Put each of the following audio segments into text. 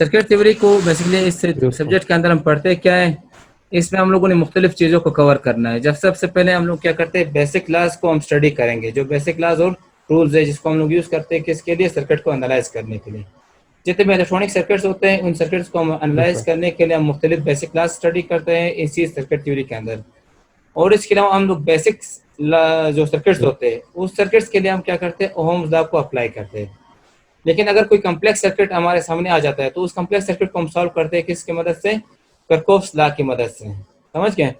Circuit theory को basically इस yes sir. Subject के अंदर हम पढ़ते क्या है, इसमें हम लोगों ने मुख्तलिफ चीज़ों को कवर करना है। जब सबसे पहले हम लोग क्या करते हैं, बेसिक क्लास को हम स्टडी करेंगे, जो बेसिक क्लास और रूल्स है जिसको हम लोग यूज़ करते हैं किसके लिए, सर्किट को एनालाइज करने के लिए। जितने भी इलेक्ट्रॉनिक सर्किट्स होते हैं उन सर्किट्स को हम यस एनालाइज सर। करने के लिए हम मुख्तलिफ बेसिक क्लास स्टडी करते हैं इसी सर्किट थ्योरी के अंदर। और इसके अलावा हम लोग बेसिक्स जो सर्किट्स होते हैं उस सर्किट्स के लिए हम क्या करते हैं, ओहम्स लॉ को अप्लाई करते हैं। लेकिन अगर कोई कम्प्लेक्स सर्किट हमारे सामने आ जाता है तो उस कम्प्लेक्स सर्किट को हम सॉल्व करते हैं किसकी मदद से, करकोफ्स लॉ की मदद से। समझ गए?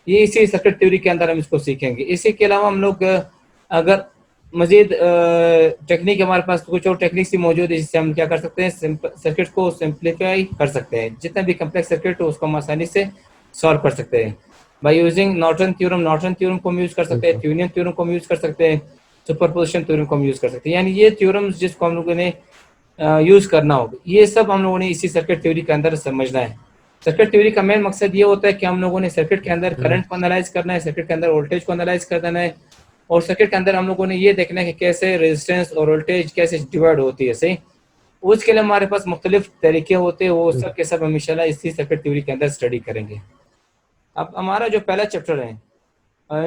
ये इसी सर्किट थ्योरी के अंदर हम इसको सीखेंगे। इसी के अलावा हम लोग अगर मजीद टेक्निक हमारे पास कुछ और टेक्निक ही मौजूद है जिससे हम क्या कर सकते हैं, सर्किट को सिंप्लीफाई कर सकते हैं। जितना भी कम्प्लेक्स सर्किट हो उसको हम आसानी से सॉल्व कर सकते हैं by using Norton theorem. Norton theorem को हम यूज कर सकते हैं, थ्योरियन थ्योरम को हम यूज कर सकते हैं, सुपरपोजिशन थ्योरम को हम यूज कर सकते हैं। यानी ये थ्योरम्स जिसको हम लोगों ने यूज करना होगा, ये सब हम लोगों ने इसी सर्किट थ्योरी के अंदर समझना है। सर्किट थ्योरी का मेन मकसद ये होता है कि हम लोगों ने सर्किट के अंदर करंट को एनालाइज करना है, सर्किट के अंदर वोल्टेज को एनालाइज करना है, और सर्किट के अंदर हम लोगों ने ये देखना है कि कैसे रेजिस्टेंस और वोल्टेज कैसे डिवाइड होती है। सही, उसके लिए हमारे पास मुख्तलिफ तरीके होते हैं, वो सब के सब हम इंशाल्लाह इसी सर्किट थ्योरी के अंदर स्टडी करेंगे। अब हमारा जो पहला चैप्टर है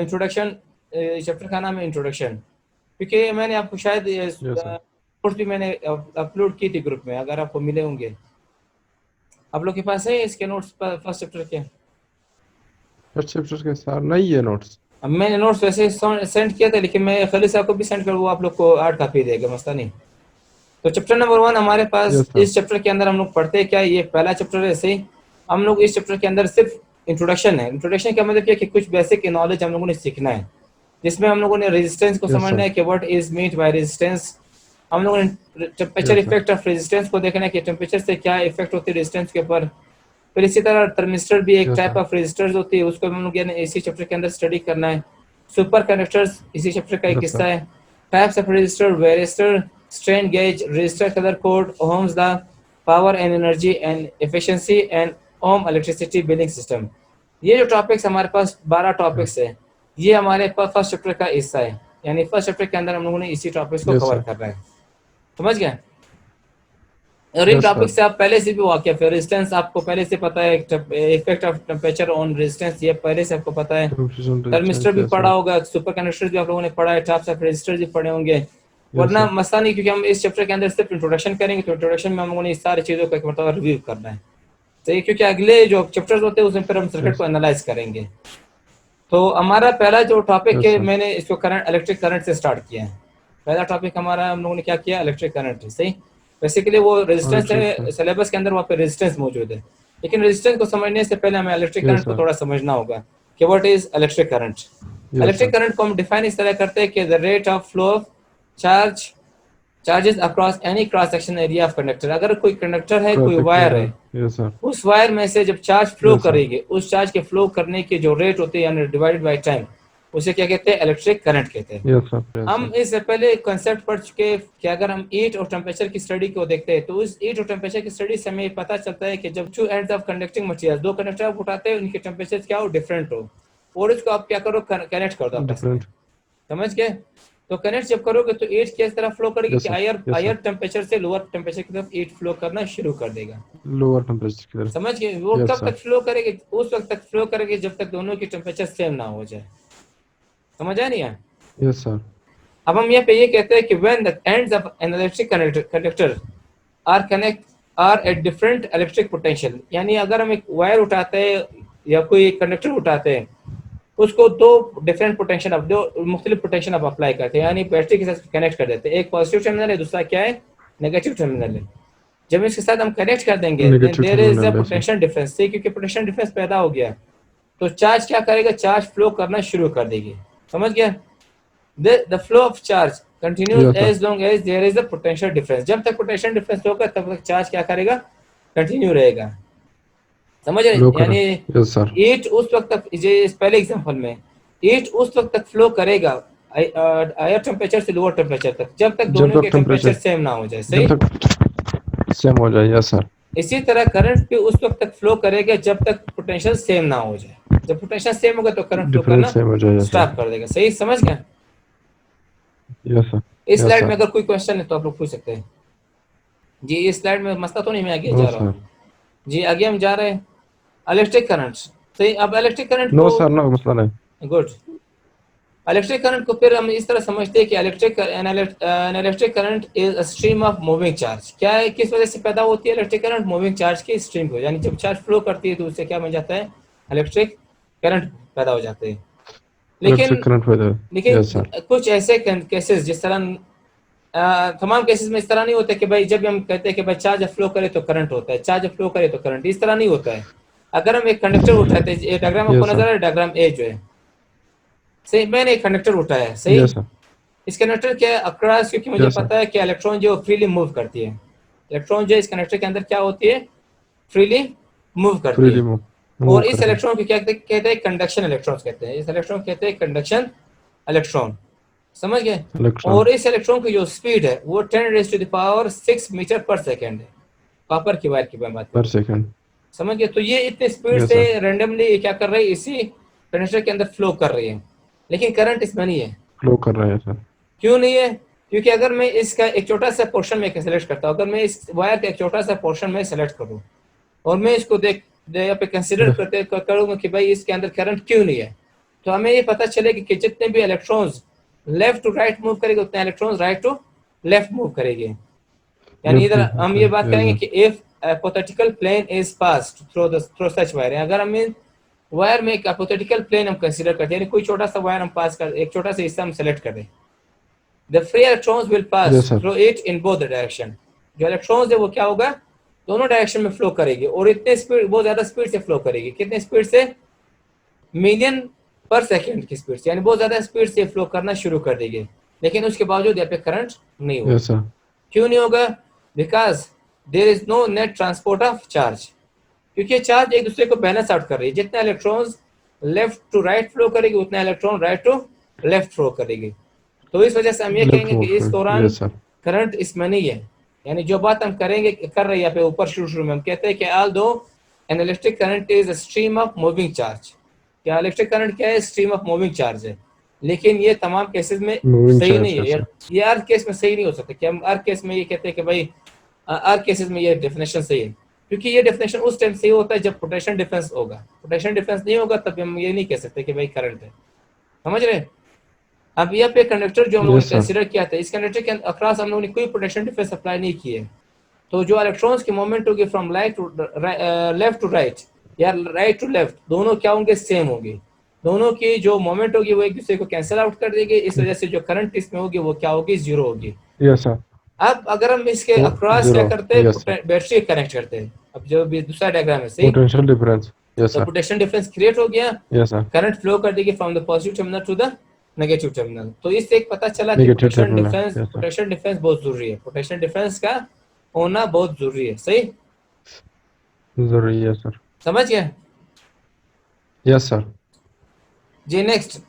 इंट्रोडक्शन, चैप्टर का नाम है इंट्रोडक्शन। क्योंकि मैंने आपको शायद नोट्स भी मैंने अपलोड की थी ग्रुप में, अगर आपको मिले होंगे। आप लोग के पास है इसके नोट्स फर्स्ट चैप्टर के? फर्स्ट चैप्टर के साथ नहीं है नोट्स। अब मैंने नोट्स वैसे सेंड किया था, लेकिन मैं खालिद साहब को भी सेंड कर, वो आप लोग को 8 कॉपी देगा, मसला नहीं। तो चैप्टर नंबर 1 हमारे पास, यस सर। इस चैप्टर के अंदर हम लोग पढ़ते हैं क्या, ये पहला चैप्टर है। सही, हम लोग इस चैप्टर के अंदर सिर्फ इंट्रोडक्शन है। इंट्रोडक्शन का मतलब क्या कि कुछ बेसिक नॉलेज हम लोगों ने सीखना है, जिसमें हम लोगों ने रेजिस्टेंस को यस समझना सर। है कि what is meant by resistance. हम लोगों ने temperature yes sir. Effect of resistance को देखना है कि टेम्परेचर से क्या इफेक्ट होती है रेजिस्टेंस के ऊपर। फिर इसी तरह थर्मिस्टर भी एक yes type sir. Of resistors होती है, उसको हम लोग यानी इसी चैप्टर के अंदर स्टडी करना है। सुपर कंडक्टर्स इसी चैप्टर का एक यस हिस्सा सर। है। Types of resistor, varistor, strain gauge, resistor colour code, ohms law, power and energy and efficiency and ohm electricity billing system. ये जो टॉपिक्स हमारे पास 12 टॉपिक्स है, ये हमारे पास फर्स्ट चैप्टर का हिस्सा है। यानी फर्स्ट चैप्टर के अंदर हम लोगों ने इसी टॉपिक्स को यस कवर सर। करना है। समझ गए? और इन यस टॉपिक सर। से आप पहले से भी वाकिफ है। रेजिस्टेंस आपको पहले से पता है, effect of temperature on resistance ये पहले से आपको पता है। थर्मिस्टर भी यस पढ़ा सर। होगा, सुपर कंडक्टर भी आप लोगों ने पढ़ा है, टाइप्स ऑफ रेजिस्टर भी पढ़े होंगे। यस वरना सर। मसला नहीं, क्योंकि हम इस चैप्टर के अंदर सिर्फ इंट्रोडक्शन करेंगे, तो इंट्रोडक्शन में हम लोगों ने इस सारी चीज़ों को एक मरतबा रिव्यू करना है। सही, क्योंकि अगले जो चैप्टर्स होते हैं उसमें फिर हम सर्किट यस को एनालाइज करेंगे। तो हमारा पहला जो टॉपिक यस है, सर। मैंने इसको करंट, इलेक्ट्रिक करंट से स्टार्ट किया है। पहला टॉपिक हमारा हम लोगों ने क्या किया, इलेक्ट्रिक करंट। सही, बेसिकली वो रेजिस्टेंस है, सिलेबस के अंदर वहाँ पे रेजिस्टेंस मौजूद है, लेकिन रेजिस्टेंस को समझने से पहले हमें इलेक्ट्रिक यस करंट को सर। थोड़ा समझना होगा कि what is electric current. Yes electric sir. Current को हम डिफाइन इस तरह करते हैं कि the rate of flow of charge, charges across any cross section area of conductor. अगर कोई कंडक्टर है, कोई वायर है, यस सर। उस वायर में से जब चार्ज फ्लो यस सर। करेगी, उस चार्ज के फ्लो करने की जो रेट होती है यानी डिवाइडेड बाय टाइम, उसे क्या कहते हैं, इलेक्ट्रिक करंट कहते हैं। Yes sir. यस हम सर। इससे पहले कॉन्सेप्ट पढ़ चुके हैं कि अगर हम हीट और टेम्परेचर की स्टडी को देखते हैं तो उस हीट और टेम्परेचर की स्टडी से हमें पता चलता है कि जब two ends of conducting material, दो कंडक्टर आप उठाते हैं, उनके टेम्परेचर क्या हो, डिफरेंट हो, और उसको आप क्या करो, कनेक्ट कर दो आपस में। डिफरेंट। समझ गए? तो कनेक्ट जब करोगे तो हीट किस तरह फ्लो करेगी यस कि sir. Higher yes higher sir. Temperature से लोअर टेम्परेचर की तरफ हीट फ्लो करना शुरू कर देगा। लोअर टेम्परेचर की तरफ। समझ गए? वो यस कब सर। तक फ्लो करेगी, उस वक्त तक फ्लो करेगी जब तक दोनों की टेम्परेचर सेम ना हो जाए। समझ आया नहीं है? Yes sir. अब हम यहाँ पे ये कहते हैं कि when the ends of an electric conductor are connect are at different electric potential. यानी अगर हम एक वायर उठाते हैं या कोई कंडक्टर उठाते हैं, उसको दो डिफरेंट पोटेंशियल, अब दो मुख्तलिफ पोटेंशियल आप अप्लाई करते हैं, यानी बैटरी के साथ कनेक्ट कर देते हैं। एक पॉजिटिव टर्मिनल है, दूसरा क्या है, नेगेटिव टर्मिनल है। जब इसके साथ हम कनेक्ट कर देंगे then negative there is a terminal है सर। Potential difference. क्योंकि पोटेंशियल डिफरेंस पैदा हो गया तो चार्ज क्या करेगा, चार्ज फ्लो करना शुरू कर देगी। समझ गया? the flow of charge continues yes sir. as long as there is a potential difference। जब तक पोटेंशियल डिफरेंस होगा तब तक चार्ज क्या करेगा, कंटिन्यू रहेगा। समझ रहे? लो कर। यानी यस सर। हीट उस वक्त तक, इस पहले एग्जांपल में हीट उस वक्त तक फ्लो करेगा हायर टेम्परेचर से लोअर टेम्परेचर तक, जब तक जब दोनों तक के टेम्परेचर टेम्परेचर, सेम ना हो जाए। जब सही, तक सेम हो जाए। Yes sir. इसी तरह करंट भी उस वक्त तक फ्लो करेगा जब तक पोटेंशियल सेम ना हो जाए। जब पोटेंशियल सेम होगा तो करंट फ्लो डिफरेंस करना सेम हो जाए। Yes sir. स्टॉप कर देगा। सही, समझ गए? Yes sir. इस यस स्लाइड में सर। अगर कोई क्वेश्चन है तो आप लोग पूछ सकते हैं। जी इस स्लाइड में मसला तो नहीं, मैं आगे नो जा रहा सर, हूँ। जी आगे हम जा रहे हैं इलेक्ट्रिक करंट। सही, अब इलेक्ट्रिक करंट नो को, सर, नो मसला नहीं। गुड, इलेक्ट्रिक करंट को फिर हम इस तरह समझते हैं कि electric current is a stream of moving charge. क्या है, किस वजह से पैदा होती है इलेक्ट्रिक करंट? मूविंग चार्ज की स्ट्रीम को, यानी जब चार्ज फ्लो करती है तो उससे क्या बन जाता है, इलेक्ट्रिक करंट पैदा हो जाते हैं। इलेक्ट्रिक लेकिन करंट पैदा, लेकिन यस सर। कुछ ऐसे केसेस जिस तरह तमाम केसेस में इस तरह नहीं होता कि भाई जब हम कहते हैं कि भाई चार्ज फ्लो करे तो करंट होता है, चार्ज फ्लो करे तो करंट, इस तरह नहीं होता है। अगर हम एक कंडक्टर उठाते हैं, ये डायग्राम आपको यस नजर आ सर, रहा है, डायग्राम ए जो है, सही, मैंने एक कंडक्टर उठाया है, सही। यस सर, इस कंडक्टर के अक्रॉस, क्योंकि मुझे यस सर। पता है कि इलेक्ट्रॉन जो फ्रीली मूव करती है, इलेक्ट्रॉन जो इस कंडक्टर के अंदर क्या होती है, फ्रीली मूव करती फ्रीली है। मूव और इस करते हैं। इलेक्ट्रॉन को क्या कहते हैं, कंडक्शन इलेक्ट्रॉन कहते हैं, इस इलेक्ट्रॉन कहते हैं कंडक्शन इलेक्ट्रॉन, समझ गए। इलेक्ट्रॉन और इस इलेक्ट्रॉन की जो स्पीड है वो 10⁻⁶ मीटर पर सेकेंड है, कॉपर की वायर की मैं बात कर पर रहा हूँ, सेकंड। समझ गए। तो ये इतने स्पीड यस से सर, रेंडमली क्या कर रही है, इसी कंडक्टर के अंदर फ्लो कर रही है, लेकिन करंट इसमें नहीं है। फ्लो कर रहे हैं सर। क्यों नहीं है? क्योंकि अगर मैं इसका एक छोटा सा पोर्शन में सेलेक्ट करता हूँ, अगर मैं इस वायर का एक छोटा सा पोर्शन में सेलेक्ट करूँ और मैं इसको यहाँ पे कंसिडर करते करूँगा कि भाई इसके अंदर करंट क्यों नहीं है, तो हमें ये पता चलेगा कि जितने भी electrons left to right move करेंगे उतने electrons right to left move करेंगे। यानी लेफ्ट इधर मूव हम करते ये हैं, बात यस करेंगे सर। कि if hypothetical plane is passed through such wire, अगर हम इन वायर में एक hypothetical plane हम कंसीडर करते हैं, यानी कोई छोटा सा वायर हम पास कर, एक छोटा सा हिस्सा हम सेलेक्ट कर दें, the free electrons will pass yes sir, through it in both the direction। जो इलेक्ट्रॉन्स है वो क्या होगा, दोनों डायरेक्शन में फ्लो करेगी, और इतने स्पीड, बहुत ज्यादा स्पीड से फ्लो करेगी। कितने स्पीड से? मिलियन पर सेकेंड की स्पीड से, यानी बहुत ज्यादा स्पीड से फ्लो करना शुरू कर देगी, लेकिन उसके बावजूद यहाँ पे करंट नहीं होगा। Yes sir. क्यों नहीं होगा? Because there is no net transport of charge, क्योंकि चार्ज एक दूसरे को बैलेंस आउट कर रही है। जितना electrons left to right flow करेगी उतना electron right to left flow करेगी। तो इस वजह से हम ये लेफ्ट कहेंगे मूव कि इस कर, दौरान यस सर। करंट इसमें नहीं है। यानी जो बात हम करेंगे, कर रहे हैं यहाँ पे ऊपर शुरू में हम कहते हैं कि ऑल दो an electric current is a stream of moving charge. क्या इलेक्ट्रिक करंट क्या है? स्ट्रीम ऑफ मूविंग चार्ज है, लेकिन ये तमाम केसेस में मूविंग सही चार्ज, नहीं है। Yes sir. ये हर केस में सही नहीं हो सकता कि हम हर केस में ये कहते हैं कि भाई हर केसेस में ये डेफिनेशन सही है, क्योंकि ये डेफिनेशन उस टाइम सही होता है जब पोटेंशियल डिफरेंस होगा। पोटेंशियल डिफरेंस नहीं होगा तब हम ये नहीं कह सकते कि भाई करंट है, समझ रहे। अब यहाँ पे कंडक्टर जो हम लोगों ने यस सर। कंसीडर किया था, इस कंडक्टर के अक्रॉस हम लोगों ने कोई पोटेंशियल डिफरेंस अप्लाई नहीं किए, तो जो इलेक्ट्रॉन्स की मूवमेंट होगी फ्रॉम लेफ्ट टू राइट या राइट टू लेफ्ट, दोनों क्या होंगे? सेम होंगे। दोनों की जो मूवमेंट होगी वो एक दूसरे को कैंसिल आउट कर देगी, इस वजह से जो करंट इसमें होगी वो क्या होगी? जीरो होगी। Yes sir. अब अगर हम इसके वो अक्रॉस क्या जीरो, करते हैं, यस सर। बैटरी कनेक्ट करते हैं, अब जो भी दूसरा डायग्राम है, सही, पोटेंशियल डिफरेंस, यस तो सर। पोटेंशियल डिफरेंस क्रिएट हो गया, यस सर। करंट फ्लो कर देगी from the positive terminal to the negative terminal. तो इससे एक पता चला कि negative terminal, yes sir. Potential difference बहुत जरूरी है, पोटेंशियल डिफरेंस का होना बहुत जरूरी है, सही, जरूरी है सर। समझ गए। Yes sir. जी नेक्स्ट,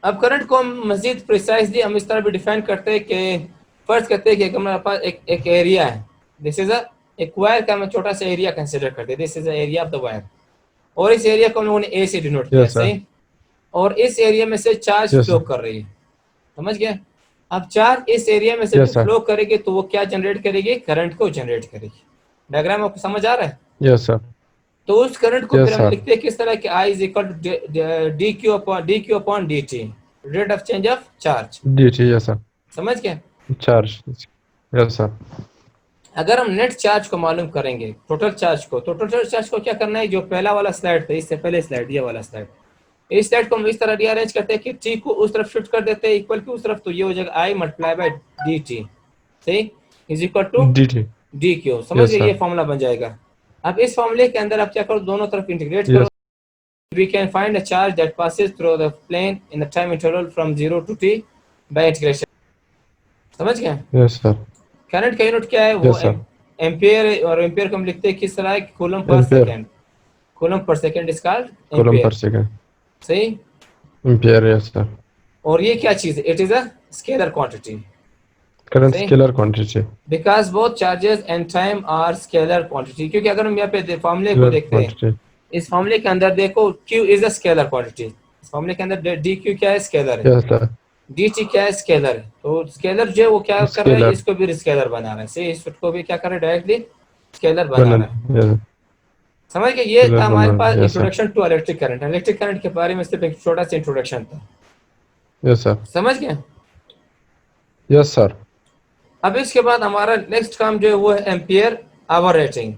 अब करंट को हम मजीद प्रिसाइजली हम इस तरह भी डिफाइन करते हैं कि फर्ज करते हैं कि हमारे पास एक एरिया है, दिस इज अ एक वायर का हम छोटा सा एरिया कंसिडर करते हैं, this is the area of the wire, और इस एरिया को हम लोगों ने ए से डिनोट किया, यस सर। सही, और इस एरिया में से चार्ज यस फ्लो सर। कर रही है, समझ गए। अब चार्ज इस एरिया में से यस सर। फ्लो करेगी तो वो क्या जनरेट करेगी? करंट को जनरेट करेगी। डायग्राम आपको समझ आ रहा है? Yes sir. तो उस करंट को फिर यस हम सर। लिखते हैं किस तरह कि I is equal to D Q upon D T, rate of change of charge, dt, yes sir. समझ गए। Charge, yes sir. अगर हम नेट चार्ज को मालूम करेंगे, टोटल चार्ज को, तो टोटल चार्ज को क्या करना है, जो पहला वाला स्लाइड था, इससे पहले स्लाइड, ये वाला स्लाइड, इस स्लाइड को हम इस तरह रीअरेंज करते हैं कि टी को उस तरफ शिफ्ट कर देते हैं इक्वल की उस तरफ, तो ये हो जाएगा I multiply by D T, सही, is equal to dt, D Q, समझ यस गए, ये सर। फॉर्मूला बन जाएगा। अब इस फॉर्मूले के अंदर आप क्या करो, दोनों तरफ इंटीग्रेट करो, yes. we can find a charge that passes through the plane in the time interval from 0 to t by integration, समझ गए। Yes sir. करंट का यूनिट क्या है? वो यस सर। एम्पियर, और एम्पियर को हम लिखते हैं किस तरह? कूलम पर एम्पियर, सेकंड, कूलम पर सेकंड इज कॉल्ड कूलम पर एम्पियर, सेकंड, सही। Ampere, yes sir. और ये क्या चीज है? It is a scalar quantity, current सही, scalar quantity, because both charges and time are scalar quantity. क्योंकि अगर हम यहाँ पे फॉर्मूले को स्केलर देखते हैं, क्वांटिटी, इस फॉर्मूले के अंदर देखो Q is a scalar quantity, इस फॉर्मूले के अंदर डी क्यू क्या है? स्केलर है। Yes sir. dt क्या है, स्केलर है। तो स्केलर जो है वो क्या कर रहा है, स्केलर इसको भी स्केलर बना रहा है, सही, इसको भी क्या कर रहा है, डायरेक्टली स्केलर बना बना रहा है। यस समझ गए, ये था स्केलर हमारे बना पास yes sir introduction to electric current. Electric current के बारे में सिर्फ एक छोटा सा इंट्रोडक्शन था, यस सर समझ गए। यस सर अब इसके बाद हमारा नेक्स्ट काम जो है वो है एम्पियर आवर रेटिंग।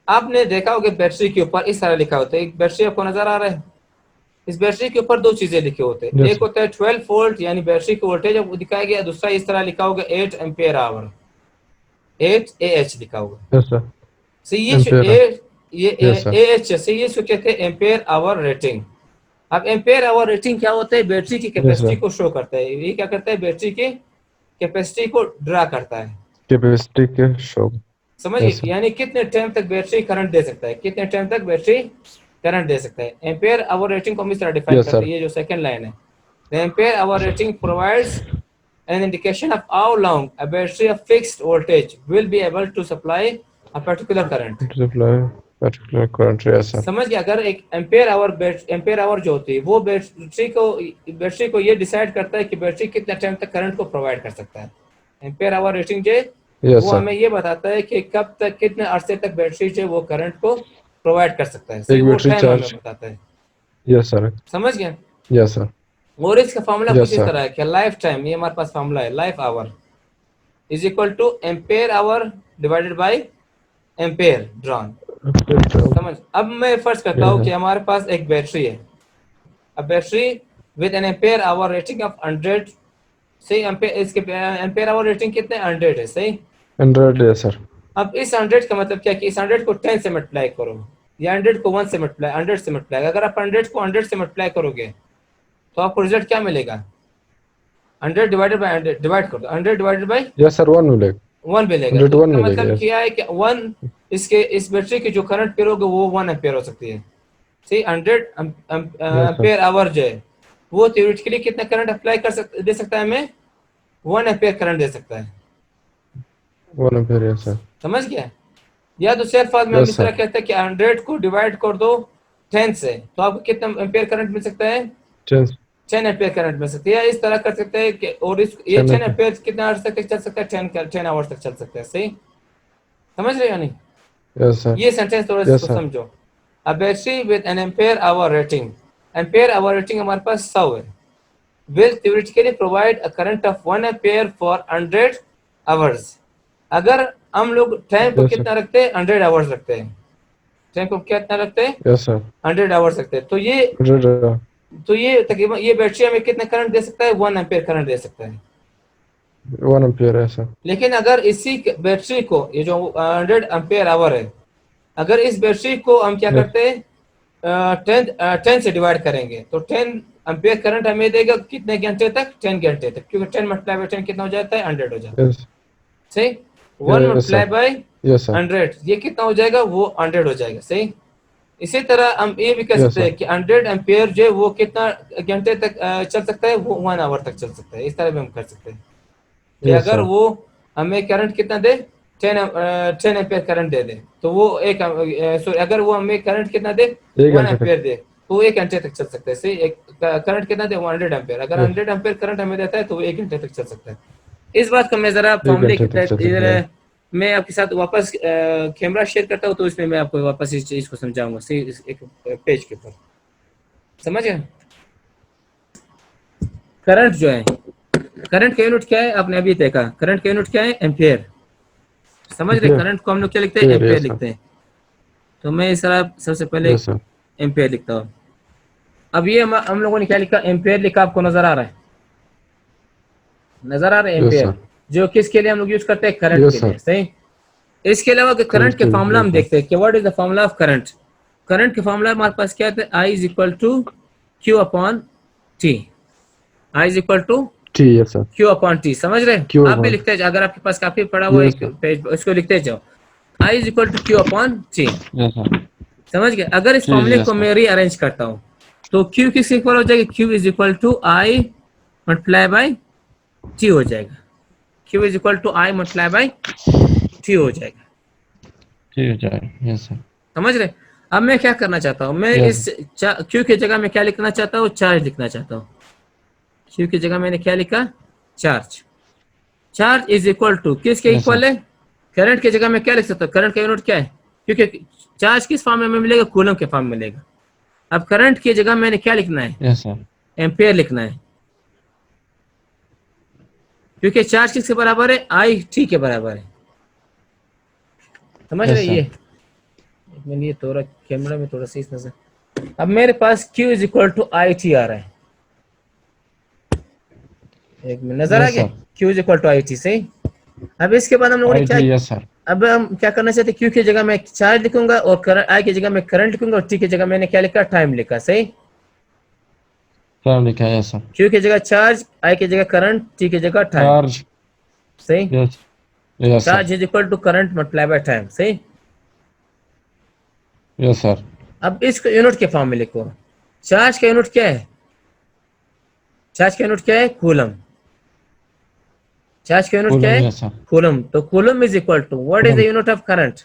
आपने देखा होगा बैटरी के ऊपर इस तरह लिखा होता है, एक बैटरी आपको नजर आ रहा है, इस बैटरी के ऊपर दो चीजें लिखे होते हैं, यस एक होता है 12 वोल्ट यानी बैटरी की वोल्टेज वो दिखाया गया, दूसरा इस तरह लिखा होगा 8 एम्पियर आवर, 8 AH लिखा होगा। यस सर सो ये जो एम्पियर ये यस सर AH से ये जो कहते हैं एम्पियर आवर रेटिंग। अब एम्पियर आवर रेटिंग क्या होता है, बैटरी की यस कैपेसिटी सर को शो करता है, ये क्या करता है, बैटरी की कैपेसिटी को ड्रा करता है, कैपेसिटी के शो समझ गए, यस सर यानी कितने टाइम तक बैटरी करंट दे सकता है, कितने टाइम तक बैटरी करंट दे सकता है। एम्पियर आवर रेटिंग को हम इस तरह डिफाइन यस करते सर हैं, ये जो सेकंड लाइन है, the ampere hour rating provides an indication of how long a battery of fixed voltage will be able to supply a particular current। Supply particular current yes sir समझ गया, अगर एक ampere hour जो होती है वो battery को ये डिसाइड करता है कि बैटरी कितने टाइम तक करंट को प्रोवाइड कर सकता है। एम्पियर आवर रेटिंग जो है यस वो सर हमें ये बताता है कि कब तक कितने अरसे तक बैटरी जो है वो करंट को प्रोवाइड कर सकता है, सही, एक वो बैटरी टाइम हमें चार्ज बताता है। यस सर समझ गए। यस सर और इसका फॉर्मूला कुछ यस इस सर तरह है कि लाइफ टाइम, ये हमारे पास फॉर्मूला है, life hour is equal to ampere hour divided by ampere drawn. समझ, अब मैं फर्ज करता हूँ कि हमारे पास एक बैटरी है, अब battery with an ampere hour rating of 100, सही, एम्पेयर, इसके एम्पेयर आवर रेटिंग कितने, 100 है, सही। 100 यस सर अब इस 100 का मतलब क्या कि इस 100 को 10 से मल्टीप्लाई करो, या 100 को 1 से मल्टीप्लाई, 100 से मल्टीप्लाई, अगर आप 100 को 100 से मल्टीप्लाई करोगे तो आपको रिजल्ट क्या मिलेगा, 100 डिवाइडेड बाय 100, डिवाइड कर दो, 100 डिवाइडेड बाय यस सर 1 मिलेगा 1 मिलेगा। तो 101 इसका मिलेगा मतलब यस क्या है कि 1, इसके इस बैटरी की जो करंट पेयर होगी वो 1 एम्पेयर हो सकती है, सही। 100 यस सर एम्पेयर आवर जो है वो थ्योरेटिकली कितना करंट अप्लाई दे सकता है हमें, 1 एम्पेयर करंट दे सकता है, 1 एम्पियर यस सर समझ गया। या दूसरे अल्फाज में हम यस इस तरह सर कहते हैं कि 100 को डिवाइड कर दो 10 से, तो आपको कितना एम्पेयर करंट मिल सकता है, 10 10 एम्पेयर करंट मिल सकती है। या इस तरह कर सकते हैं कि, और इस ये 10 एम्पियर एम्पेयर कितना आवर्स तक चल सकता है, 10 आवर्स तक चल सकता है, सही, समझ रहे हो नहीं। यस सर ये सेंटेंस थोड़ा यस इसको सर समझो, a battery with an ampere hour rating, ampere hour rating हमारे पास 100 है, will theoretically provide a current of 1 ampere for 100 hours। अगर हम लोग टाइम को यस सर कितना रखते हैं, 100 आवर्स रखते हैं, टाइम को कितना रखते हैं, यस सर 100 आवर्स रखते हैं, तो ये तकरीबन ये बैटरी हमें कितना करंट दे सकता है, 1 एम्पेयर करंट दे सकता है। 1 एम्पियर यस सर लेकिन अगर इसी बैटरी को, ये जो 100 एम्पेयर आवर है, अगर इस बैटरी को हम क्या यस करते हैं, 10 से डिवाइड करेंगे तो 10 एम्पेयर करंट हमें देगा कितने घंटे तक, 10 घंटे तक, क्योंकि 10 मल्टीप्लाई बाय 10 कितना हो जाता है, 100 हो जाता है, यस सही। 1 yes multiply sir by yes sir 100 ये कितना हो जाएगा, वो 100 हो जाएगा, सही। इसी तरह हम ये भी कह यस सकते सर हैं कि 100 एम्पेयर जो है वो कितना घंटे तक चल सकता है, वो 1 आवर तक चल सकता है। इस तरह भी हम कर सकते हैं कि यस अगर सर वो हमें करंट कितना दे, 10 एम्पेयर करंट दे दे, तो वो एक सॉरी, अगर वो हमें करंट कितना दे, 1 1 घंटे तक एम्पेयर दे, तो वो 1 घंटे तक चल सकता है, सही। एक करंट कितना दे, 100 एम्पेयर, अगर यस 100 एम्पेयर करंट हमें देता है तो वो 1 घंटे तक चल सकता है। इस बात को मैं जरा 1 फॉर्मूले घंटे के तक चल तहत सकता है इधर मैं आपके साथ वापस कैमरा शेयर करता हूँ, तो इसमें मैं आपको वापस इस चीज को समझाऊंगा, सही, एक पेज के ऊपर, समझ गए। करंट जो है, करंट का यूनिट क्या है, आपने अभी देखा, करंट का यूनिट क्या है, एम्पेयर, समझ रहे। एम्पियर करंट को हम लोग क्या लिखते हैं, एम्पेयर यस सर लिखते हैं। तो मैं इस तरह सबसे पहले यस सर एम्पेयर लिखता हूँ। अब ये हम लोगों ने क्या लिखा, एम्पेयर लिखा, आपको नजर आ रहा है, नजर आ रहा है यस एम्पेयर, सर जो किसके लिए हम लोग यूज करते हैं, करंट के यस लिए, सर सही। इसके अलावा करंट करंट के के फार्मूला यस हम सर देखते हैं कि what is the formula of current. Current के फार्मूला हमारे पास क्या है, I is equal to Q upon T, I is equal to T yes sir Q upon T, समझ रहे। क्यू आप भी अपॉन लिखते जाओ, अगर आपके पास काफी पड़ा हुआ यस एक सर पेज, इसको लिखते जाओ, I is equal to Q upon T, yes sir समझ गए। अगर इस टी फॉर्मूले यस को सर मैं रीअरेंज करता हूँ तो क्यू किसके इक्वल हो जाएगा, Q is equal to I multiply by T हो जाएगा, Q is equal to I multiply by T हो जाएगा, टी हो जाएगा यस सर समझ रहे। अब मैं क्या करना चाहता हूँ, मैं यस इस क्यू की जगह में क्या लिखना चाहता हूँ, चार्ज लिखना चाहता हूँ, Q की जगह मैंने क्या लिखा, charge. Charge is equal to किसके Yes, इक्वल sir. है, करंट की जगह मैं क्या लिख सकता हूँ, करंट का यूनिट क्या है, क्योंकि चार्ज किस फॉर्म में हमें मिलेगा, कूलम के फॉर्म में मिलेगा। अब करंट की जगह मैंने क्या लिखना है, Yes, sir. एम्पेयर लिखना है, क्योंकि चार्ज किसके बराबर है, आई टी के बराबर है। समझ रहे Yes, ये, sir. एक मिनट, ये थोड़ा कैमरा में थोड़ा सी नजर। अब मेरे पास Q is equal to I T आ रहा है, एक मिनट, नजर आ Yes, गया, sir. Q is equal to I T, सही। अब इसके बाद हम लोगों ने क्या, IT, yes, sir. अब हम क्या करना चाहते हैं, Q की जगह मैं चार्ज लिखूंगा और आई की जगह मैं करंट लिखूंगा और T की जगह मैंने क्या लिखा, टाइम लिखा, सही। Sir, लिखा है, yes, sir. Q की जगह चार्ज, आई की जगह करंट, T की जगह टाइम, Charge, सही। yes, yes, sir. Charge is equal to current multiply by time, सही। Yes, sir. अब इसको यूनिट के फॉर्म में लिखो, चार्ज का यूनिट क्या है, चार्ज का यूनिट क्या है, कूलम। चार्ज का यूनिट क्या Coulomb, है, yes, sir. कूलम। तो coulomb is equal to what is the Coulomb, unit of current,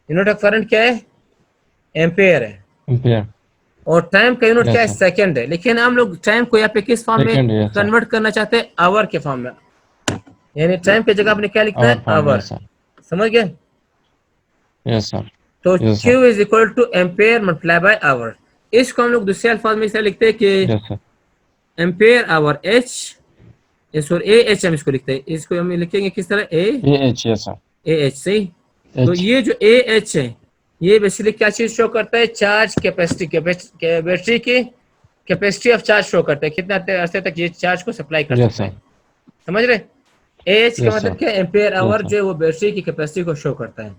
unit of current क्या है, एम्पेयर है। ampere, और टाइम का यूनिट क्या yes, है, sir. सेकंड है। लेकिन हम लोग टाइम को यहाँ पे किस फॉर्म में Second, yes, sir. कन्वर्ट करना चाहते हैं, आवर के फॉर्म में, यानी टाइम की जगह आपने क्या लिखना है, Our form, hour. yes, sir. समझ गए। Yes, sir. तो Yes, Q sir. Is equal to ampere multiply by hour. इसको हम लोग दूसरे अल्फाज में इसे लिखते हैं कि Yes, sir. Ampere hour H, इसको ए एच हम इसको लिखते हैं, इसको हम लिखेंगे किस तरह, AH, yes, sir. A H, सही। तो H, ये जो ए एच है, ये बेसिकली क्या चीज शो करता है, चार्ज कैपेसिटी, बैटरी की कैपेसिटी ऑफ चार्ज शो करता है, कितना अरसे तक ये चार्ज को सप्लाई कर yes, सकता sir. है। समझ रहे, ए एच का Yes, मतलब sir. क्या, एम्पेयर Yes, आवर, sir. जो है वो बैटरी की कैपेसिटी को शो करता है।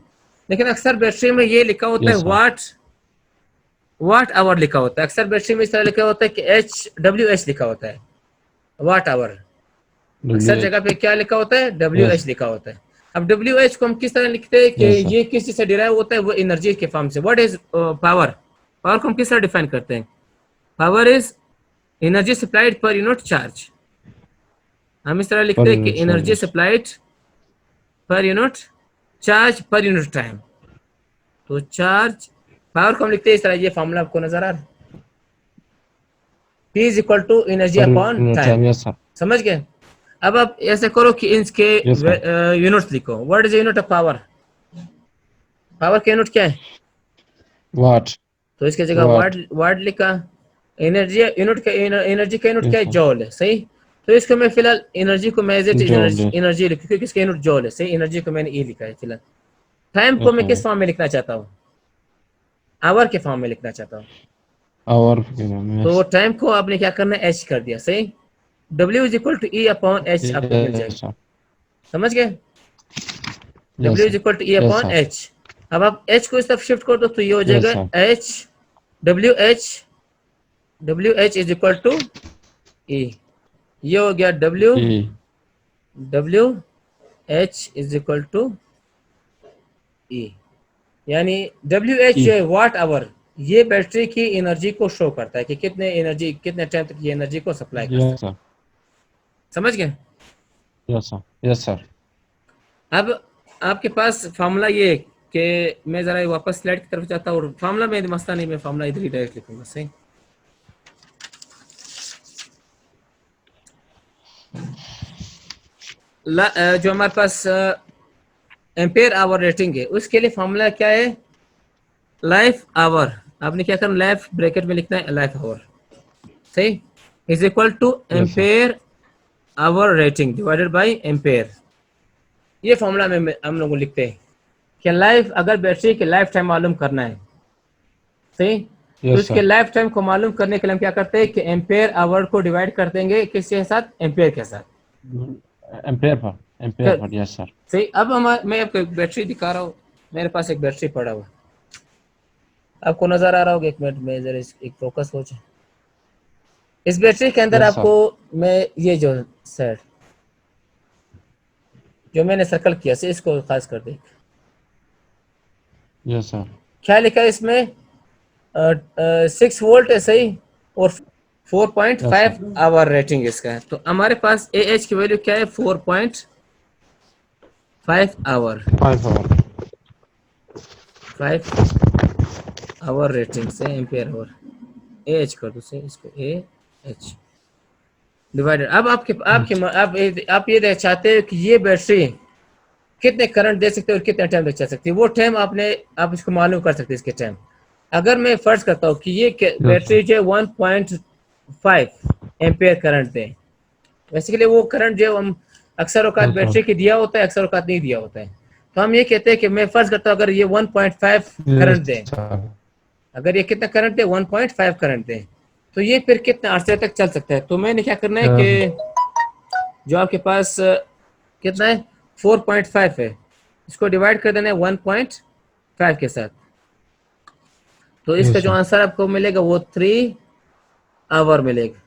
लेकिन अक्सर बैटरी में ये लिखा होता है Yes, sir. वाट, वाट आवर लिखा होता है। अक्सर बैटरी में इस तरह लिखा होता है कि एच डब्ल्यू एच लिखा होता है, वाट आवर। अक्सर WH, जगह पे क्या लिखा होता है, डब्ल्यू yes, एच लिखा होता है। अब डब्ल्यू एच को हम किस तरह लिखते हैं कि yes, sir. ये किस चीज से डिराइव होता है, वो एनर्जी के फॉर्म से। व्हाट इज पावर, पावर को हम किस तरह डिफाइन करते हैं, power is energy supplied per unit charge. हम इस तरह Per लिखते हैं कि unit energy charges. Supplied per unit charge per unit time. तो चार्ज, पावर को हम लिखते हैं इस तरह, ये फॉर्मूला आपको नजर आ रहा है, P is equal to energy Per upon unit time. time, yes, sir. समझ गए। अब आप ऐसे करो कि इनके Yes, sir. यूनिट्स लिखो। What is unit of power, power का यूनिट क्या है, Watt, तो इसके जगह वाट, watt, वाट लिखा। एनर्जी यूनिट का, एनर्जी का यूनिट क्या yes, है, sir. जॉल है, सही। तो इसको मैं फिलहाल एनर्जी को मैं as it is Joule, yes, energy लिखूं, क्योंकि इसका यूनिट जॉल है, सही। एनर्जी को मैंने ई लिखा है फिलहाल। टाइम को yes, मैं किस sir. फॉर्म में लिखना चाहता हूँ, आवर के फॉर्म में लिखना चाहता हूँ। Hour, तो yes, टाइम को आपने क्या करना है, एच कर दिया, सही। W is equal to E upon H आपको मिल yes, जाएगी। sir. समझ गए, Yes, W is sir. Equal to E Yes, upon sir. H. अब आप एच को इस तरफ शिफ्ट कर दो तो ये हो Yes, जाएगा sir. H, W H, W H is equal to E. ये हो गया W, E, W H is equal to E, यानी डब्ल्यू एच जो E, है वाट आवर, ये बैटरी की एनर्जी को शो करता है कि कितने एनर्जी, कितने टाइम तक ये एनर्जी को सप्लाई कर yes, सकता sir. है। समझ गए। Yes, sir. Yes, sir. अब आपके पास फार्मूला ये है कि मैं जरा वापस स्लाइड की तरफ जाता हूँ, और फार्मूला में मसला नहीं, मैं फार्मूला इधर ही डायरेक्ट लिखूंगा, सही। जो हमारे पास एम्पेयर आवर रेटिंग है, उसके लिए फॉर्मूला क्या है, लाइफ आवर। आपने क्या करना, लाइफ ब्रैकेट में लिखना है, लाइफ आवर, सही, is equal to Yes, sir. Ampere hour rating divided by ampere. ये फॉर्मूला में हम लोग लिखते हैं कि लाइफ, अगर बैटरी की लाइफ टाइम मालूम करना है, सही, तो Yes, इसके sir. लाइफ टाइम को मालूम करने के लिए हम क्या करते हैं कि एम्पेयर आवर को डिवाइड कर देंगे किसके साथ, एम्पेयर के साथ। Ampere per, yes, sir. सही। अब हम, मैं आपको एक बैटरी दिखा रहा हूँ, मेरे पास एक बैटरी पड़ा हुआ, आपको नजर आ रहा होगा, एक मिनट में जरा एक फोकस हो जाए। इस बैटरी के अंदर Yes, sir. आपको मैं ये जो सेट, जो मैंने सर्कल किया से, इसको खास कर देख, Yes, sir. क्या लिखा है इसमें, 6 वोल्ट है, सही, और Yes, sir. 4.5 आवर रेटिंग इसका है। तो हमारे पास ए एच की वैल्यू क्या है, 4.5 आवर, 5 hour. 5 आवर रेटिंग से एम्पेयर आवर, ए एच कर दो से इसको, ए एच। डिवाइडेड। अब आप ये चाहते हो कि ये बैटरी कितने करंट दे सकते हैं और कितने टाइम तक चल सकती है, वो टाइम आप इसको मालूम कर सकते हैं इसके टाइम। अगर मैं फर्ज करता हूँ कि ये यस बैटरी जो है 1.5 एम्पेयर करंट दे, बेसिकली वो करंट जो हम अक्सर औकात सर, बैटरी की दिया होता है, अक्सर औकात नहीं दिया होता है। तो हम ये कहते हैं कि मैं फर्ज करता हूँ अगर ये 1.5 यस करंट दे, सर, अगर ये कितना करंट दे 1.5 करंट दे, तो ये फिर कितने अरसे तक चल सकता है। तो मैंने क्या करना है यस कि जो आपके पास कितना है 4.5 है, इसको डिवाइड कर देना है 1.5 के साथ, तो इसका यस जो सर, आंसर आपको मिलेगा वो 3 आवर मिलेगा,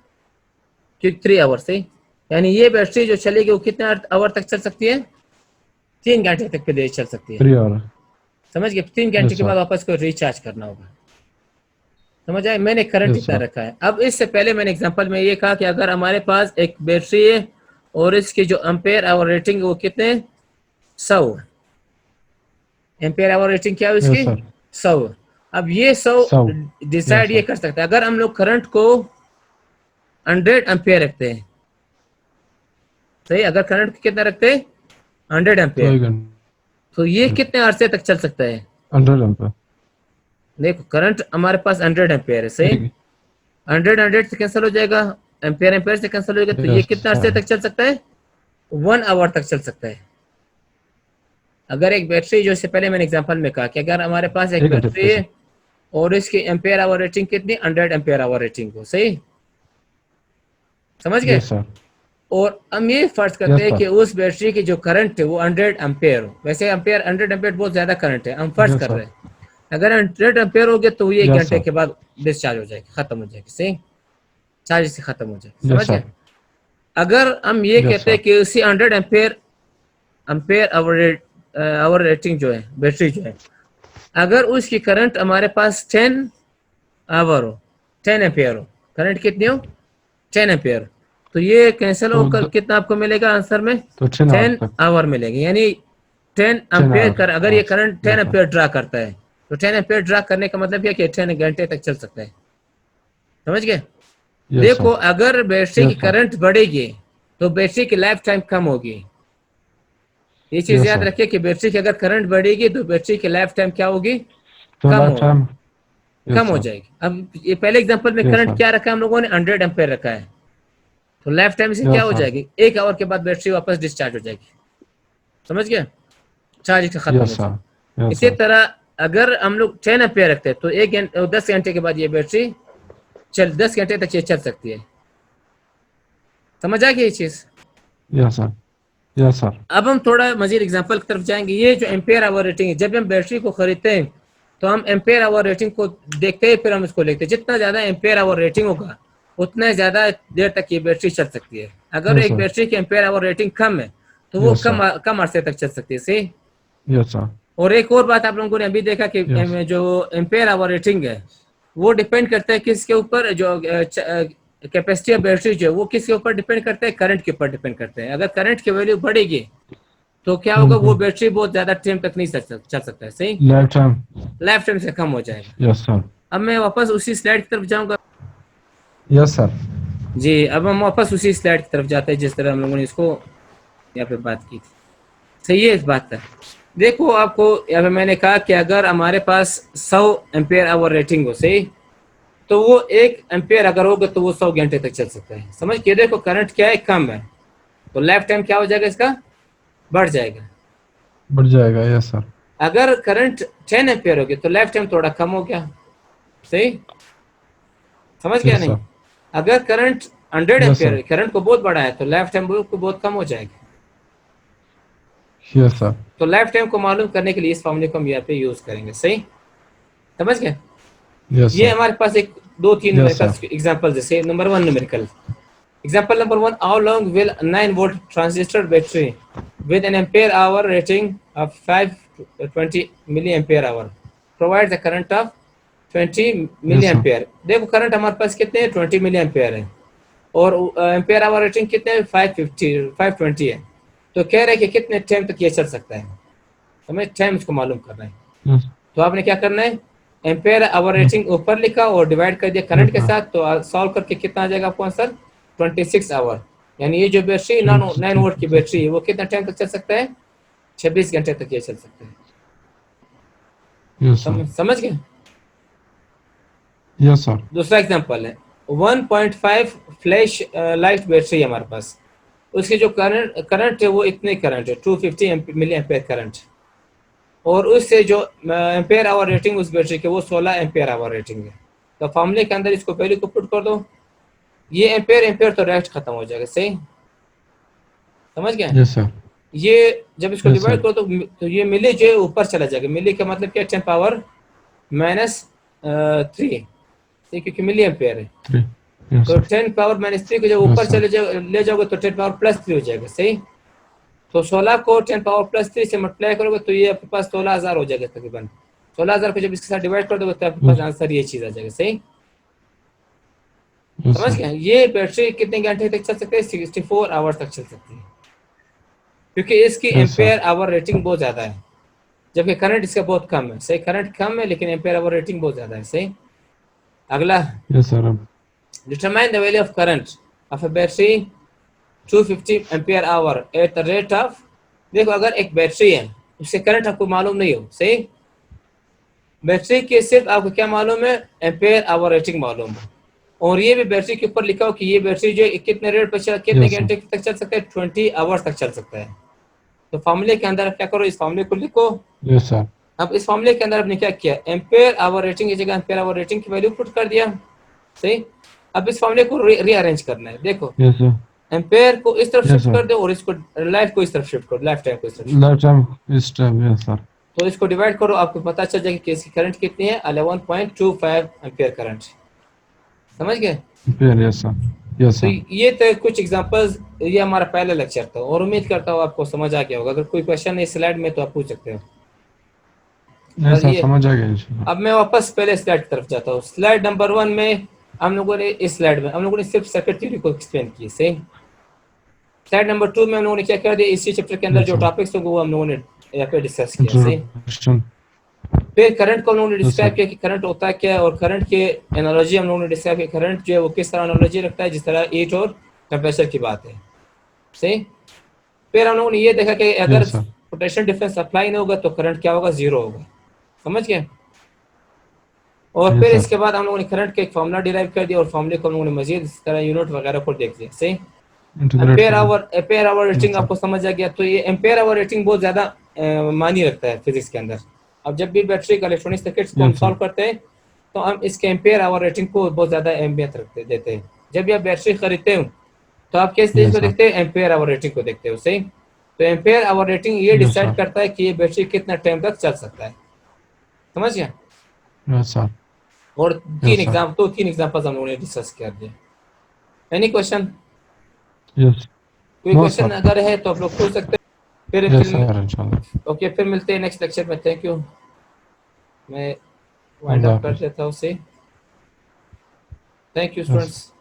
क्योंकि 3 आवर से, यानी ये बैटरी जो चलेगी वो कितने आवर तक चल सकती है, 3 घंटे तक के लिए चल सकती है। 3 आवर। समझ गए, 3 घंटे यस के बाद सर, वापस को रिचार्ज करना होगा। समझ आए, मैंने करंट यस इतना सर, रखा है। अब इससे पहले मैंने एग्जांपल में ये कहा कि अगर हमारे पास एक बैटरी है और इसकी जो एम्पेयर आवर रेटिंग है वो कितने 100 एम्पेयर आवर रेटिंग, क्या है यस इसकी सर, 100। अब ये 100 100। यस डिसाइड ये सर, कर सकते हैं, अगर हम लोग करंट को 100 रखते हैं, सही, अगर करंट कितना रखते हैं 100 तो एम्पेयर, 1 घंटे तो ये कितने अरसे तक चल सकता है। 100 एम्पर। देखो करंट हमारे पास 100 एम्पेयर है, सही, ठीक 100 से कैंसिल हो जाएगा, एम्पेयर एम्पेयर से कैंसिल हो जाएगा, तो है। ये यस कितना अरसे सर, तक चल सकता है, 1 आवर तक चल सकता है। अगर एक बैटरी, जो इससे पहले मैंने एग्जांपल में कहा कि अगर हमारे पास एक 1 घंटे बैटरी पे है सर। और इसकी एम्पेयर आवर रेटिंग कितनी 100 एम्पेयर आवर रेटिंग को, सही, समझ गए। यस सर, और हम ये फर्ज करते यस हैं सर, कि उस बैटरी की जो करंट है वो 100 एम्पेयर हो। वैसे एम्पेयर 100 एम्पेयर बहुत ज्यादा करंट है, हम फर्ज यस कर सर, रहे हैं अगर 100 एम्पेयर हो गया तो ये 1 घंटे यस के बाद डिस्चार्ज हो जाएगी, खत्म हो जाएगी, सही, चार्ज से खत्म हो जाएगी, समझ सर, गए। अगर हम ये यस कहते हैं सर, कि उसी 100 एम्पेयर आवर रेटिंग जो है बैटरी जो है, अगर उसकी करंट हमारे पास 10 आवर हो, 10 एम्पेयर हो, करंट कितनी हो 10 एम्पेयर, तो ये कैंसिल तो होकर कितना आपको मिलेगा आंसर में, 10 आवर टेन तक। आवर मिलेंगे। यानी 10 10 एम्पेयर आवर। कर, अगर ये हाँ current ten yes sir, ampere draw करता है, तो 10 एम्पेयर ड्रा करने का मतलब क्या कि 10 घंटे तक चल सकता है, समझ गए। यस देखो सर, अगर बैटरी की यस सर, करंट बढ़ेगी तो बैटरी की लाइफ टाइम कम होगी। ये चीज यस याद सर। रखिए कि बैटरी की अगर करंट बढ़ेगी तो बैटरी की लाइफ टाइम क्या होगी, तो कम लाइफ होगी, टाइम। कम यस हो सर, जाएगी। अब ये पहले एग्जांपल में यस करंट सर, क्या रखा है हम लोगों ने 100 एम्पेयर रखा है, तो लाइफ टाइम से क्या यस हो सर, जाएगी, 1 आवर के बाद बैटरी वापस डिस्चार्ज हो जाएगी, समझ गए, चार्ज इसका खत्म हो यस सर, जाएगा। यस इसी सर, तरह अगर हम लोग 10 एम्पेयर रखते हैं तो 1 घंटे 10 घंटे के बाद ये बैटरी 10 घंटे तक ये चल सकती है, समझ आ गई ये चीज। यस सर, यस सर, अब हम थोड़ा मजीद एग्जांपल की तरफ जाएंगे। ये जो एम्पेयर आवर रेटिंग है, जब हम बैटरी को खरीदते हैं तो हम एम्पेयर आवर रेटिंग को देखते हैं, फिर हम इसको लिखते हैं। जितना ज्यादा एम्पेयर आवर रेटिंग होगा उतना ज्यादा देर तक ये बैटरी चल सकती है। अगर यस एक सर, बैटरी की एम्पेयर आवर रेटिंग कम है तो वो यस कम सर, कम अरसे तक चल सकती है, सही। यस सर, और एक और बात आप लोगों ने अभी देखा कि यस, जो एम्पेयर आवर रेटिंग है वो डिपेंड करता है किसके ऊपर, जो कैपेसिटी ऑफ बैटरी जो है वो किसके ऊपर डिपेंड करता है, करंट के ऊपर डिपेंड करते हैं। अगर करंट की वैल्यू बढ़ेगी तो क्या होगा, वो बैटरी बहुत ज्यादा टाइम तक नहीं चल सकता है, सही, लाइफ टाइम। लाइफ टाइम से कम हो जाएगा। यस सर, अब मैं वापस उसी स्लाइड की तरफ जाऊंगा। यस सर, जी, अब हम वापस उसी स्लाइड की तरफ जाते हैं जिस तरह हम लोगों ने इसको यहाँ पे बात की थी, सही है इस बात का। देखो आपको यहाँ पे मैंने कहा कि अगर हमारे पास 100 एम्पेयर आवर रेटिंग हो, सही, तो वो 1 एम्पेयर अगर होगा तो वो 100 घंटे तक चल सकता है, समझ के। देखो करंट क्या है, कम है, तो लाइफ टाइम क्या हो जाएगा इसका, बढ़ जाएगा। बढ़ जाएगा। यस सर, अगर करंट 10 एम्पेयर हो गया तो लाइफ टाइम थोड़ा कम हो गया, सही, समझ गया यस नहीं। सर, अगर current 100 yes ampere sir, current को बहुत बढ़ा है तो लाइफ टाइम को बहुत कम हो जाएगी। यस सर, तो लाइफ टाइम को मालूम करने के लिए इस फॉर्मूले को हम यहाँ पे यूज करेंगे, सही, समझ गए। यस ये सर, हमारे पास एक दो तीन यस न्यूमेरिकल सर, एग्जांपल, जैसे number 1 numerical example number 1, how long will 9 volt transistor battery with an ampere hour rating of 520 milliampere hour provide the current of 20 yes sir, milliampere। देखो current हमारे पास कितने हैं, 20 milliampere है, और ampere hour rating कितने हैं, 520 है। तो कह रहे हैं कि कितने टाइम तक ये चल सकता है, हमें टाइम इसको मालूम करना है। यस, तो आपने क्या करना है, एम्पेयर आवर यस, रेटिंग ऊपर लिखा और डिवाइड कर दिया करंट यस के सर, साथ, तो सॉल्व करके कितना आ जाएगा आपको आंसर, 26 आवर, यानी ये जो बैटरी 9 वोल्ट की बैटरी है वो कितना टाइम तक चल सकता है? 26 घंटे तक ये चल सकता है। यस सर, समझ गए? यस सर, दूसरा एग्जांपल है 1.5 फ्लैश लाइट बैटरी है हमारे पास, उसकी जो करंट है वो इतने करंट है 250 मिली एम्पेयर करंट, और उससे जो एम्पेयर आवर रेटिंग उस बैटरी के वो 16 एम्पेयर आवर रेटिंग है। तो फॉर्मूले के अंदर इसको वैल्यू को पुट कर दो, ये एम्पेयर एम्पेयर तो डायरेक्ट खत्म हो जाएगा, सही? समझ गए? यस सर, ये जब इसको यस डिवाइड सर, करो तो ये मिली जो है ऊपर चला जाएगा। मिली का मतलब क्या? 10 पावर -3, क्योंकि मिली एम्पेयर है। 3, यस तो सर, 10 पावर -3 को जब यस ऊपर सर, ले जाओगे तो 10 पावर +3 हो जाएगा, सही? तो 16 को 10 पावर +3 से मल्टीप्लाई करोगे तो ये आपके पास 16,000 हो जाएगा तकरीबन। 16,000 को जब इसके साथ डिवाइड कर दोगे तो आपके पास आंसर ये चीज आ जाएगा, सही? यस समझ सर, गए? ये बैटरी कितने घंटे तक चल सकती है? 64 आवर्स तक चल सकती है, क्योंकि इसकी yes sir, ampere hour rating बहुत ज्यादा है, जबकि करंट इसका बहुत कम है, सही? करंट कम है लेकिन एम्पेयर आवर रेटिंग बहुत ज्यादा है, सही? अगला, yes sir, determine the value of current of a battery 250 ampere hour at the rate of. देखो, अगर एक बैटरी है उससे करंट आपको मालूम नहीं हो, सही? बैटरी के सिर्फ आपको क्या मालूम है? एम्पेयर आवर रेटिंग मालूम है, और ये भी बैटरी के ऊपर लिखा हो कि ये बैटरी जो कितने रेट पर कितने यस सर, घंटे तक चल सकता है? 20 आवर्स तक चल सकता है। तो फॉर्मूले के अंदर क्या करो, इस फॉर्मूले को लिखो। यस सर, अब इस फॉर्मूले के अंदर आपने क्या किया? एम्पेयर आवर रेटिंग की जगह एम्पेयर आवर रेटिंग की वैल्यू पुट कर दिया, सही? अब इस फॉर्मूले को रीअरेंज करना है। देखो, यस सर, एम्पेयर को इस तरफ यस शिफ्ट सर, कर दो और इसको लाइफ को इस तरफ शिफ्ट करो, लाइफ टाइम को इस तरफ शिफ्ट लाइफ टाइम, इस टाइम, यस सर, करो। तो इसको डिवाइड करो, आपको पता चल जाएगा कि इसकी करंट कितनी है? 11.25 एम्पेयर करंट। समझ गए? फिर यस सर, यस तो सर, ये तो कुछ एग्जांपल्स, ये हमारा पहला लेक्चर था और उम्मीद करता हूँ आपको समझ आ गया होगा। अगर कोई क्वेश्चन है स्लाइड में तो आप पूछ सकते हो। यस और सर, ये, समझ आ गया इंशाल्लाह। अब मैं वापस पहले स्लाइड की तरफ जाता हूँ। स्लाइड नंबर 1 में हम लोगों ने, इस स्लाइड में हम लोगों ने सिर्फ सर्किट थ्योरी को एक्सप्लेन की, सही? स्लाइड नंबर 2 में हम लोगों ने क्या कर दिया? इसी चैप्टर के अंदर यस जो सर, टॉपिक्स होंगे वो हम लोगों ने यहाँ पे डिस्कस किया, सही? इंट्रोडक्शन, फिर करंट को हम लोगों ने यस डिस्क्राइब सर, किया कि करंट होता है क्या है, और करंट के एनालॉजी हम लोगों ने डिस्क्राइब किया। करंट जो है वो किस तरह एनालॉजी रखता है, जिस तरह हीट और टेम्परेचर की बात है, सही? फिर हम लोगों ने ये देखा कि अगर yes sir, potential difference apply नहीं होगा तो करंट क्या होगा? 0 होगा। समझ गए? और यस फिर सर, इसके बाद हम लोगों ने करंट का एक फॉर्मूला डिराइव कर दिया और फॉर्मूले को हम लोगों ने मजीद इस तरह यूनिट वगैरह को देख लिया, सही? इंटीग्रेट कर दो, ampere hour rating yes sir, आपको समझ आ गया। तो ये एम्पेयर आवर रेटिंग बहुत ज्यादा मायने रखता है फिजिक्स के अंदर। अब जब भी बैटरी का इलेक्ट्रॉनिक सर्किट्स को हम यस सर, सॉल्व करते हैं तो हम इसके एम्पेयर आवर रेटिंग को बहुत ज्यादा अहमियत देते हैं। जब भी आप बैटरी खरीदते हो तो आप किस चीज यस को सर, देखते हैं? एम्पेयर आवर रेटिंग को देखते हो, सही? तो एम्पेयर आवर रेटिंग ये यस डिसाइड सर, करता है कि ये बैटरी कितना टाइम तक चल सकता है। समझ गया? यस सर, और यस सर, तीन एग्जांपल्स हम लोगों ने डिस्कस कर दिए। Any question? यस, कोई नो क्वेश्चन सर, अगर है तो आप लोग पूछ सकते हैं। यस सर, इंशाल्लाह, ओके, फिर मिलते हैं नेक्स्ट लेक्चर में। Thank you. मैं वाइंड अल्लाह अप कर हाफिज़, देता हूँ उसे। Thank you yes. स्टूडेंट्स।